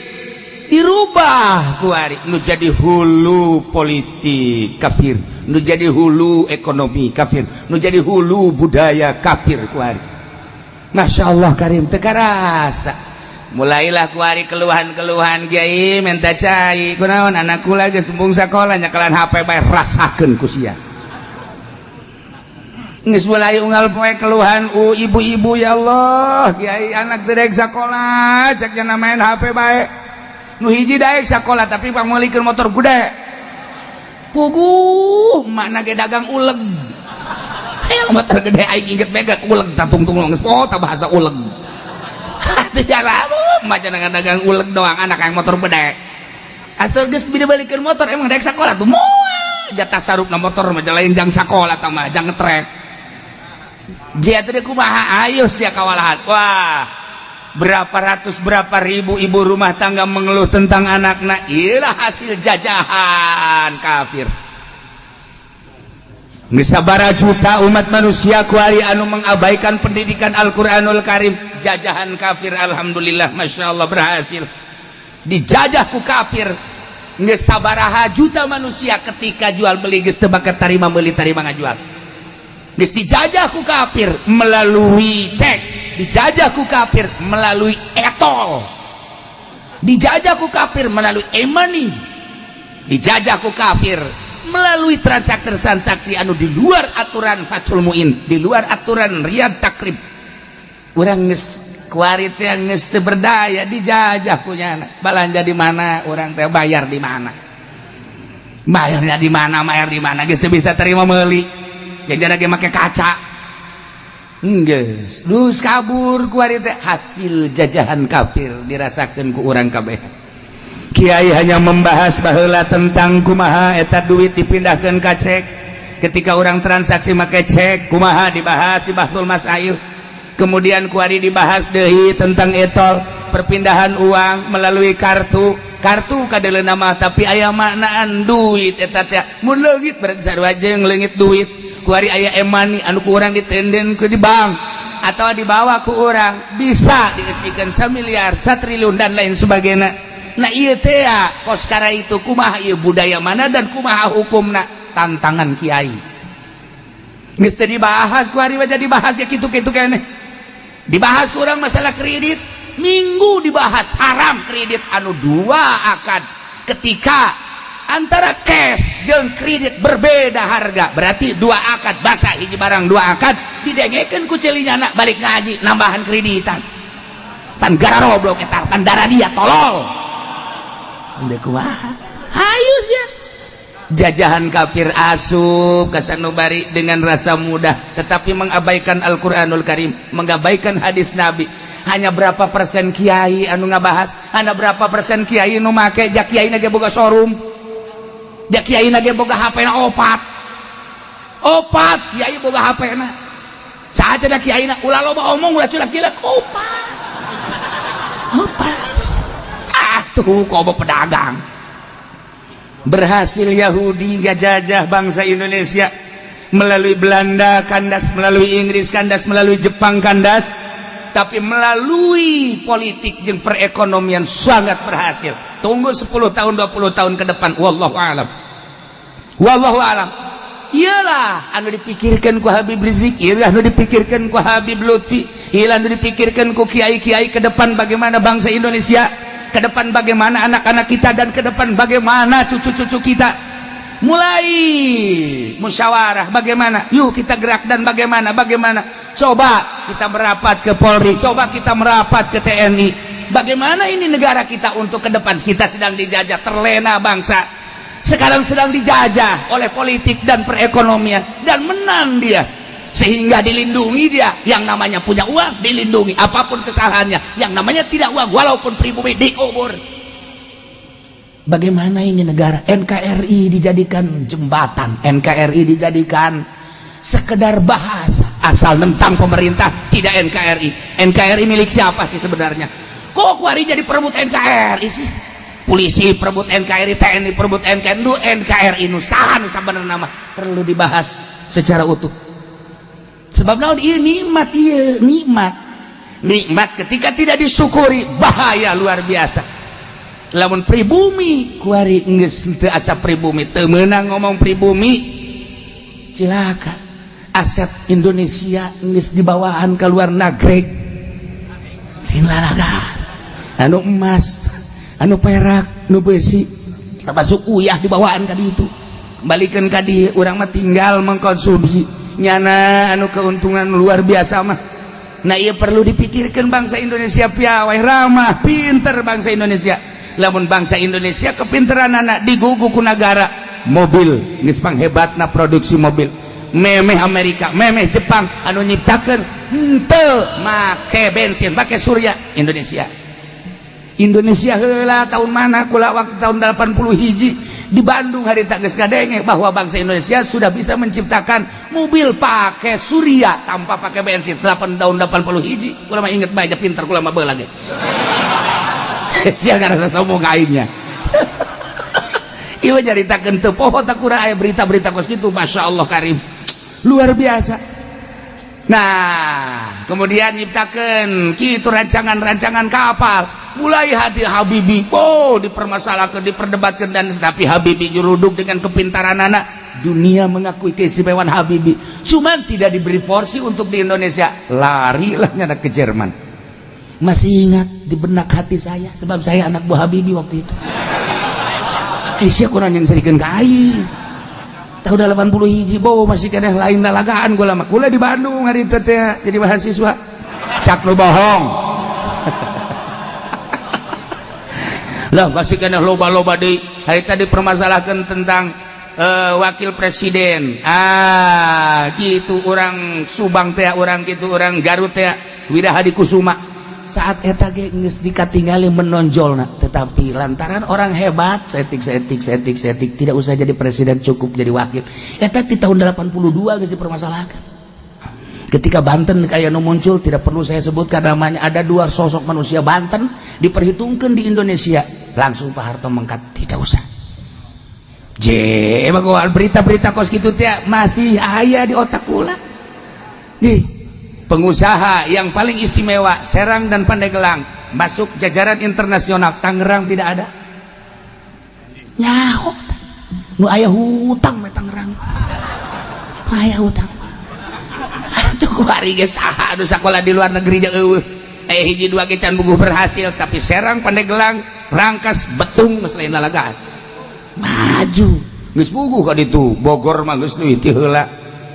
dirubah kuari nu jadi hulu politik kafir nu jadi hulu ekonomi kafir nu jadi hulu budaya kafir kuari Masya Allah karim teu karasa mulailah kuari keluhan-keluhan kiai minta cai kunaon anakku lagi sembung sakola nyakelan HP bae rasakeun ku sia geus mulai unggal poe keluhan ibu-ibu ya Allah kiai anak teu daek sakola cek cenah main HP bae nu hiji daek sakola tapi pamulikeun motor gede puguh makna ge dagang uleg hayang motor gede aing inget mega uleg tatung-tung geus pota bahasa uleg teu jalamu macan dagang uleg doang anak yang motor gede asal geus balikeun motor emang daek sakola tuh moal jatah sarupna motor mah lain jang sakola tah mah jang ngetrek dia teh kumaha ayo sia kawalahan wah berapa ratus berapa ribu ibu rumah tangga mengeluh tentang anaknya inilah hasil jajahan kafir sabara juta umat manusia kuari anu mengabaikan pendidikan Al-Quranul Karim. Jajahan kafir, alhamdulillah, masya Allah berhasil. Dijajah ku kafir sabaraha juta manusia ketika jual beli geus teu bakat tarima meuli tarima ngajual. Geus dijajah ku kafir melalui cek, dijajah ku kafir melalui etol, dijajah ku kafir melalui e-money, dijajah ku kafir melalui transaksi anu di luar aturan Fathul Muin, di luar aturan Riyad Takrib. Urang geus kuari teh geus teu berdaya dijajah punya balanja di mana, urang teh bayar di mana, bayarnya di mana, bayar di mana, geus teu bisa terima meuli. Jajan lagi make kaca, geus dus kabur kuari teh. Hasil jajahan kafir dirasakeun ku urang kabeh. Kiai hanya membahas baheula tentang kumaha eta duit dipindahkeun ka cek. Ketika orang transaksi make cek kumaha dibahas di Bahtul Masail. Kemudian kuari dibahas deui tentang etol, perpindahan uang melalui kartu kadeleuna mah tapi aya maknaan duit eta teh. Mun leungit berarti sarua jeung leungit duit. Kuari aya e-money anu ku urang ditenden ke di bank atau dibawa ku urang bisa diisikeun 1 miliar 1 triliun dan lain sebagainya. Nah ieu teh koskara itu kumaha ieu budaya mana dan kumaha hukumna, tantangan kiai. Geus teu dibahas kuari mah jadi dibahas ya kitu-kitu keneh. Dibahas ku urang masalah kredit, minggu dibahas haram kredit anu 2 akad. Ketika antara cash jeung kredit berbeda harga, berarti 2 akad basa hiji barang 2 akad didengekeun ku celinyana balik ngaji nambahan kreditan. Pan gara roblok eta, pan darah dia tolol. Ende kumaha? Hayu sia. Jajahan kafir asup ka sanubari dengan rasa mudah, tetapi mengabaikan Al-Qur'anul Karim, mengabaikan hadis Nabi. Hanya berapa persen kiai anu ngabahas, hanya berapa persen kiai nu make, jak kiai na ge boga showroom. Jak kiai na ge boga HP-na opat kiai boga HP-na. Saja da kiai na ulah loba omong ulah cilak-cilak opat. Atuh kobo pedagang. Berhasil Yahudi ngajajah bangsa Indonesia melalui Belanda kandas, melalui Inggris kandas, melalui Jepang kandas, tapi melalui politik jeung perekonomian sangat berhasil. Tunggu 10 tahun 20 tahun ke depan, wallahu alam. Wallahu alam. Iyalah anu dipikirkan ku Habib Rizik, iyalah anu dipikirkan ku Habib Lutfi, iyalah anu dipikirkan ku kiai-kiai ke depan bagaimana bangsa Indonesia, ke depan bagaimana anak-anak kita, dan ke depan bagaimana cucu-cucu kita. Mulai musyawarah bagaimana, yuk kita gerak, dan bagaimana coba kita merapat ke Polri, coba kita merapat ke TNI. Bagaimana ini negara kita untuk ke depan? Kita sedang dijajah, terlena bangsa sekarang sedang dijajah oleh politik dan perekonomian, dan menang dia sehingga dilindungi dia. Yang namanya punya uang dilindungi, apapun kesalahannya. Yang namanya tidak uang walaupun pribumi dikubur. Bagaimana ini negara? NKRI dijadikan jembatan, NKRI dijadikan sekedar bahasa, asal nentang pemerintah tidak NKRI. NKRI milik siapa sih sebenarnya? Kok kuari jadi perebut NKRI sih? Polisi perebut NKRI, TNI perebut NKRI, nu NKRI nu saha nu sabenerna nama perlu dibahas secara utuh. Sebab naon ieu nikmat, ieu nikmat ketika tidak disyukuri bahaya luar biasa. Lamun pribumi kuari geus teu asa pribumi, teu meunang ngomong pribumi, cilaka. Aset Indonesia geus dibawaan ke luar negeri. Lain lalaga. Anu emas, anu perak, nu besi, termasuk uyah dibawaan ka ditu. Kembalikan ka dieu, urang mah tinggal mengkonsumsi. Nyana anu keuntungan luar biasa mah. Nah ieu perlu dipikirkan bangsa Indonesia piawai ramah, pinter bangsa Indonesia. Lamun bangsa Indonesia kepinteranana digugu ku negara, mobil geus panghebatna produksi mobil. Memeh Amerika, memeh Jepang anu nyiptakeun henteu make bensin, make surya. Indonesia heula tahun mana kula waktu tahun 80 hiji di Bandung harita geus ngadenge bahwa bangsa Indonesia sudah bisa menciptakan mobil pakai surya tanpa pakai bensin. Tahun 80 hiji kula mah inget bae pinter kula mah beula ge. Sia karena sombong kainnya. Ieu nyaritakeun teu poho tak kurang aya berita-berita kos kitu, masyaallah karim. luar biasa. Nah kemudian nyiptakan gitu rancangan-rancangan kapal, mulai hati Habibie dipermasalahkan, diperdebatkan, dan tapi Habibie juruduk dengan kepintaran anak. Dunia mengakui keistimewaan Habibie, cuman tidak diberi porsi untuk di Indonesia. Larilah nyana ke Jerman. Masih ingat di benak hati saya, sebab saya anak buah Habibie waktu itu. Aisyah kurang yang serikan kain tahun 80 hiji masih kena lain dalagaan gue lama kula di Bandung hari itu jadi mahasiswa cak lu bohong. Lah masih kena loba-loba di hari tadi permasalahkan tentang wakil presiden gitu orang Subang teh, orang gitu orang Garut teh Wida Hadi Kusuma. Saat eta ge geus dikatingali menonjolna, tetapi lantaran orang hebat setik tidak usah jadi presiden, cukup jadi wakil. Eta di tahun 82 geus dipermasalahkan. Ketika Banten kayak nu muncul, tidak perlu saya sebutkan namanya, ada dua sosok manusia Banten diperhitungkan di Indonesia, langsung Pak Harto mengkat, tidak usah. Emang berita-berita kos gitu teh masih aya di otak kula. Nih pengusaha yang paling istimewa Serang dan Pandeglang masuk jajaran internasional. Tangerang tidak ada. Nyaho nu aya hutang me Tangerang. Aya hutang. Atuh kuari ge saha anu sakola di luar negeri jeung eueuh. Hiji dua ge can bubuh berhasil, tapi Serang Pandeglang Rangkas Betung geus lain lalagaan. Maju geus bubuh ka ditu. Bogor mah geus leuwih ti heula.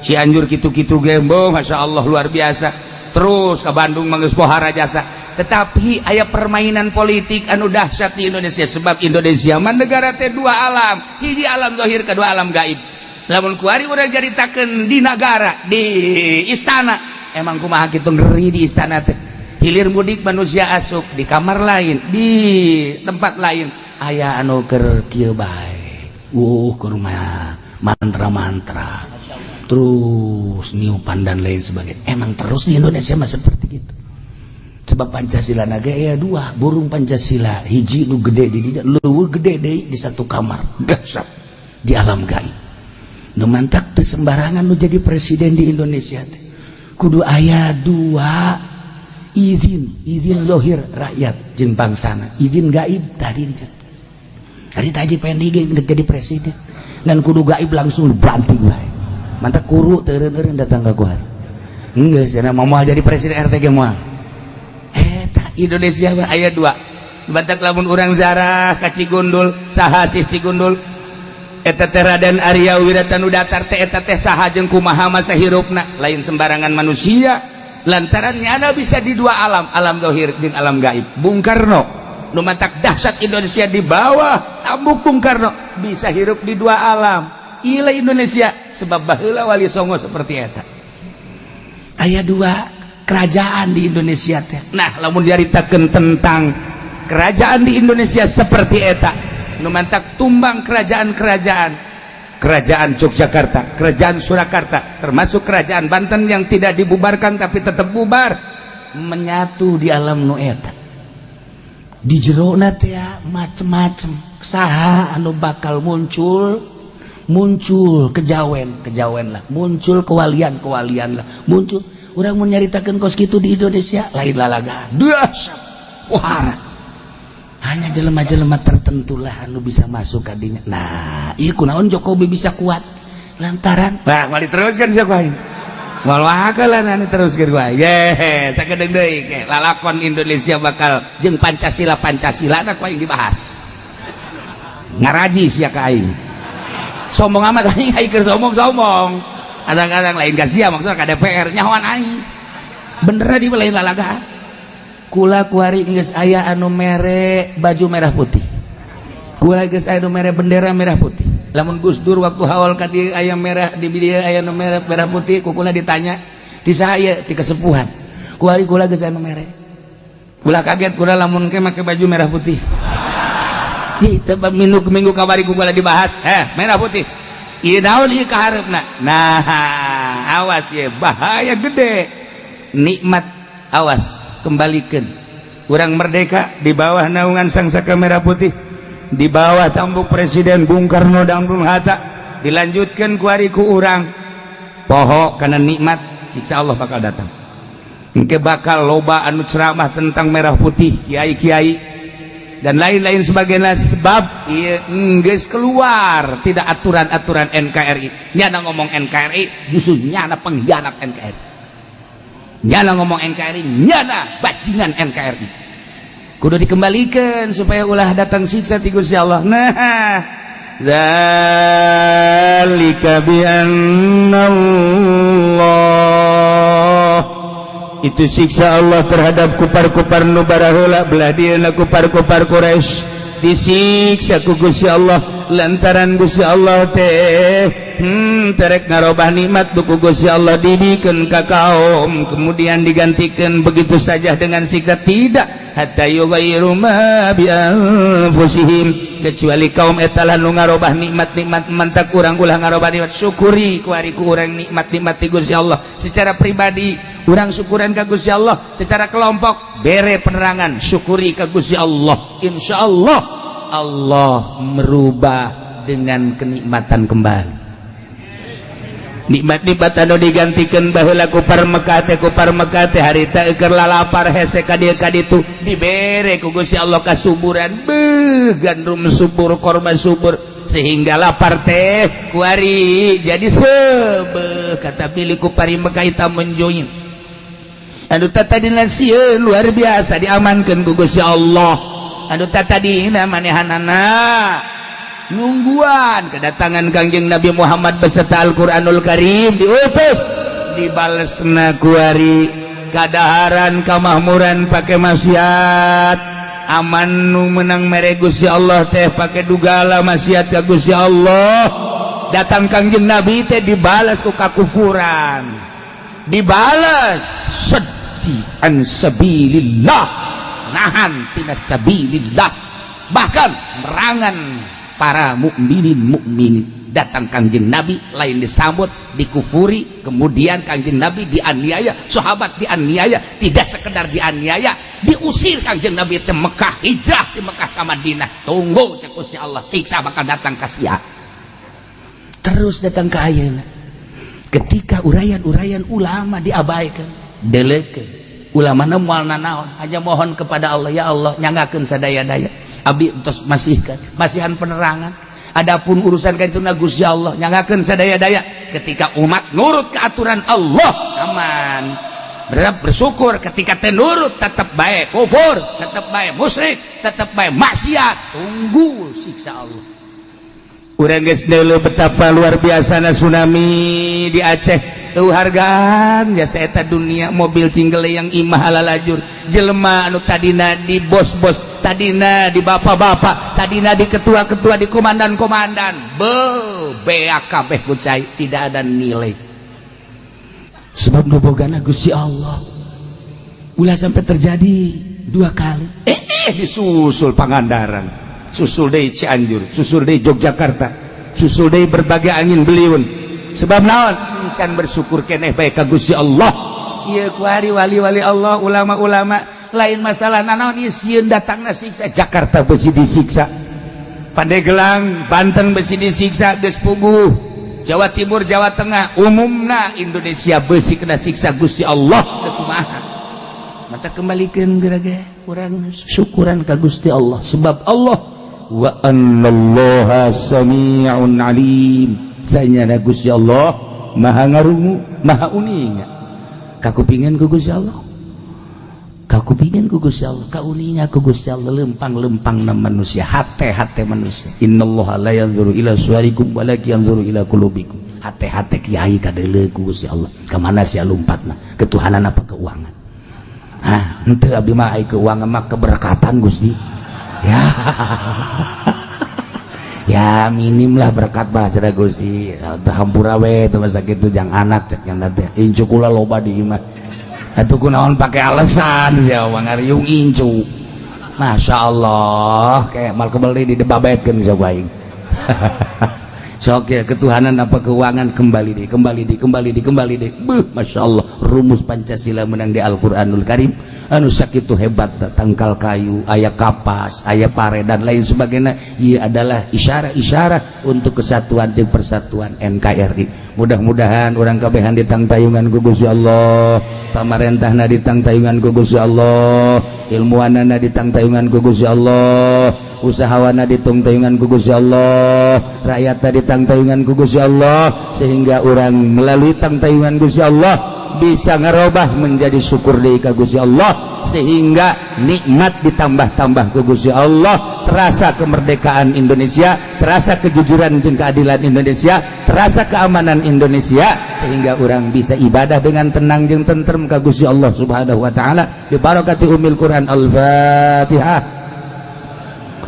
Cianjur gitu-gitu gembo, masya Allah luar biasa. Terus ke Bandung mangeus pohara jasa. Tetapi aya permainan politik anu dahsyat di Indonesia, sebab Indonesia mah negara teh dua alam, hiji alam zahir, kedua alam gaib. Lamun kuari urang jaritakeun di negara, di istana, emang kumaha kitu ngeri di istana teh. Hilir mudik manusia asup di kamar lain, di tempat lain aya anu keur kieu bae. Ke rumah mantra-mantra. Terus niupan dan lain sebagainya. Emang terus di Indonesia mah seperti itu. Sebab Pancasila naga ya dua, burung Pancasila hiji nu gede di dinya, leuweung gede deui di satu kamar. Dahsyat di alam gaib. Nu mantak teu sembarangan nu jadi presiden di Indonesia teh. Kudu aya dua izin zahir rakyat jeung bangsana, izin gaib tadi. Hari tadi pengen jadi presiden. Dan kudu gaib langsung banting bae. Mantap kuru teureun-eureun datang ka kuari. Geus cenah moal jadi presiden RT ge moal. Eta Indonesia mah aya dua. Batak lamun urang zarah ka Cigundul, saha si Cigundul? Eta teh Raden Arya Wiratanu Datar teh eta teh saha jeung kumaha masa hirupna? Lain sembarangan manusia. Lantaran nyana bisa di dua alam, alam zahir jeung alam gaib. Bung Karno nu matak dahsyat Indonesia di bawah tambuk Bung Karno bisa hirup di dua alam. Ila Indonesia sebab baheula Wali Songo seperti eta. Aya dua kerajaan di Indonesia teh. Nah, lamun diaritakeun tentang kerajaan di Indonesia seperti eta, nu mantak tumbang kerajaan-kerajaan. Kerajaan Yogyakarta, kerajaan Surakarta, termasuk kerajaan Banten yang tidak dibubarkan tapi tetap bubar, menyatu di alam nu eta. Di jerona teh macem-macem saha anu bakal muncul kejawen lah, muncul kewalian lah, muncul orang mau nyaritakan kos gitu di Indonesia lain lalagaan dahsyat wahara. Hanya jelema-jelema tertentu lah anu bisa masuk kadinya. Nah ieu kunaon Jokowi bisa kuat lantaran mali teruskan sia kuaing moal wakalan anu teruskeun wae ye sakedeung deui lalakon Indonesia bakal jeung Pancasila na kuaing dibahas ngaraji sia ka aing. Sombong amat aing keur sombong kadang-kadang lain ka sia maksudna ka DPR nyahoan aing bener di lain lalagaan. Kula kuari geus aya anu mere baju merah putih, kula geus aya anu mere bendera merah putih. Lamun Gus Dur waktu haul ka dieu aya merah di dieu aya anu merah putih, ku kula ditanya ti saha ieu ti kesepuhan, kuari kula geus aya anu mere. Kula kaget kula lamun ke make baju merah putih. Itu minggu kamari ku kula dibahas merah putih ieu naon ieu kaharepna. Nah awas ye bahaya gede nikmat, awas kembalikan urang merdeka di bawah naungan sang saka merah putih, di bawah tambuk Presiden Bung Karno dan Bung Hatta, dilanjutkan ku ari ku urang poho karena nikmat siksa Allah bakal datang. Engke bakal loba anu ceramah tentang merah putih kiai-kiai dan lain-lain sebagainya sebab geus keluar tidak aturan-aturan NKRI. Nyana ngomong NKRI justru nyana pengkhianat NKRI. Nyana ngomong NKRI nyana bajingan NKRI. Kudu dikembalikan supaya ulah datang siksa ti Gusti Allah. Nah, dzalika bi annallah, itu siksa Allah terhadap kupar-kupar nu baraheula belah dieuna kupar-kupar Quraisy disiksa ku Gusti Allah lantaran Gusti Allah teh terek ngarobah nikmat ku Gusti Allah dibikeun ka kaum kemudian digantikan begitu saja dengan siksa tidak hatta yughayyiru ma bi anfusihim kecuali kaum eta lah nu ngarobah nikmat-nikmat mantak urang ulah ngarobah nikmat syukuri ku ari ku urang nikmat-nikmat ti Gusti Allah secara pribadi urang syukuran ka Gusti Allah secara kelompok bere penerangan syukuri ka Gusti Allah insyaallah Allah merubah dengan kenikmatan kembali nikmat-nikmat anu digantikan baheula ku Mekah teh harita keur lalapar hese ka dieu ka ditu dibere ku Gusti Allah kasuburan gandum subur korma subur sehingga lapar teh kuari jadi sebeuh kata pilih ku pari Mekah hitam menjoyin anu tatadina sieun luar biasa diamankeun ku Gusti Allah anu tatadina manehanana nungguan kedatangan Kangjeng Nabi Muhammad beserta Al-Qur'anul Karim diutus dibalesna kuari kadaharan kamakmuran pake maksiat aman nu menang mere Gusti Allah teh pake dugala maksiat ka Gusti Allah datang Kangjeng Nabi teh dibalas ku kakufuran dibalas seddi an sabilillah nahan tina sabilillah bahkan merangan para mukminin datang Kangjeng Nabi lain disambut dikufuri kemudian Kangjeng Nabi dianiaya sahabat dianiaya tidak sekedar dianiaya diusir Kangjeng Nabi ke Mekah hijrah di Mekah ke Madinah tunggu cek Gusti Allah siksa bakal datang ka sia terus datang ke ayeuna ketika urayan-urayan ulama diabaikan delekeun ulama na moal nanaon hanya mohon kepada Allah ya Allah nyangakeun sadaya-daya abdi entos masihan penerangan adapun urusan ka dituna Gusti Allah nyangakeun sadaya-daya ketika umat nurut ke aturan Allah aman bersyukur ketika teh nurut tetap bae kufur tetap bae musyrik tetap bae maksiat tunggu siksa Allah urang geus deuleu betapa luar biasana tsunami di Aceh tuh hargaan jasa eta dunia mobil tinggal yang imah ala lajur jelema anu tadina di bos-bos tadina di bapak-bapak tadina di ketua-ketua di komandan-komandan beak kabeh kucai tidak ada nilai sebab nubogana Gusti Allah ulah sampai terjadi dua kali disusul Pangandaran susul deui Cianjur susul deui Yogyakarta susul deui berbagai angin beliun sebab naon can bersyukur keneh bae ka Gusti Allah ieu kuari wali-wali Allah ulama-ulama lain masalah naon ieu sieun datangna siksa Jakarta besi disiksa Pandeglang Banten besi disiksa geus puguh Jawa Timur Jawa Tengah umumna Indonesia besi kena siksa Gusti Allah teu kumaha mata kembalikeun geura-geura urang syukuran ka Gusti Allah sebab Allah wa annallaha sami'un alim sanyana Gusti Allah maha ngarungu maha uninga kakupingan ku Gusti Allah kakupingan ku Gusti Allah kauninga ku Gusti Allah lempang-lempang na manusia hate-hate manusia innallaha la yanzuru ila suwarikum walakin yanzuru ila qulubikum hate-hate kiai kadeuleu ku Gusti Allah ka mana sia lompatna ketuhanan apa keuangan henteu abdi mah ai keuangan mah keberkatan Gusti ya ya minim lah berkat bah cara Gusti hampura we teu masa kitu jang anak cek nya teh incu kula loba di imah atuh kunaon pake alasan sia ngariung incu masyaallah kayak mal kebeli di debabetkeun sok aing sok ya ketuhanan apa keuangan kembali deh Masya Allah rumus Pancasila menang di Al-Quranul Karim anu sakitu hebat tangkal kayu aya kapas aya pare dan lain sebagainya ia adalah isyarat untuk kesatuan jeung persatuan NKRI. Mudah-mudahan orang kabehan ditangtayungan ku Gusti Allah, pamarentahna ditangtayungan ku Gusti Allah, ilmuwanana ditangtayungan ku Gusti Allah, usahawana ditangtayungan ku Gusti Allah, rakyatna ditangtayungan ku Gusti Allah, sehingga orang melalui tangtayungan Gusti Allah bisa ngerubah menjadi syukur deui ka Gusti Allah, sehingga nikmat ditambah-tambah ku Gusti Allah, terasa kemerdekaan Indonesia, terasa kejujuran jeung keadilan Indonesia, terasa keamanan Indonesia, sehingga orang bisa ibadah dengan tenang jeung tentrem ka Gusti Allah Subhanahu wa taala bi barakati ummil Quran. Al-Fatihah.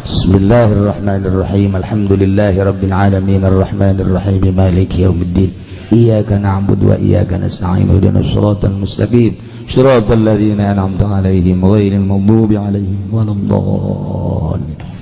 Bismillahirrahmanirrahim. Alhamdulillahirabbil alamin arrahmanir rahim maliki yaumiddin. Iyyaka na'budu wa iyyaka nasta'in ihdinas siratal mustaqim siratal ladzina an'amta 'alaihim ghairil maghdubi 'alaihim waladdallin.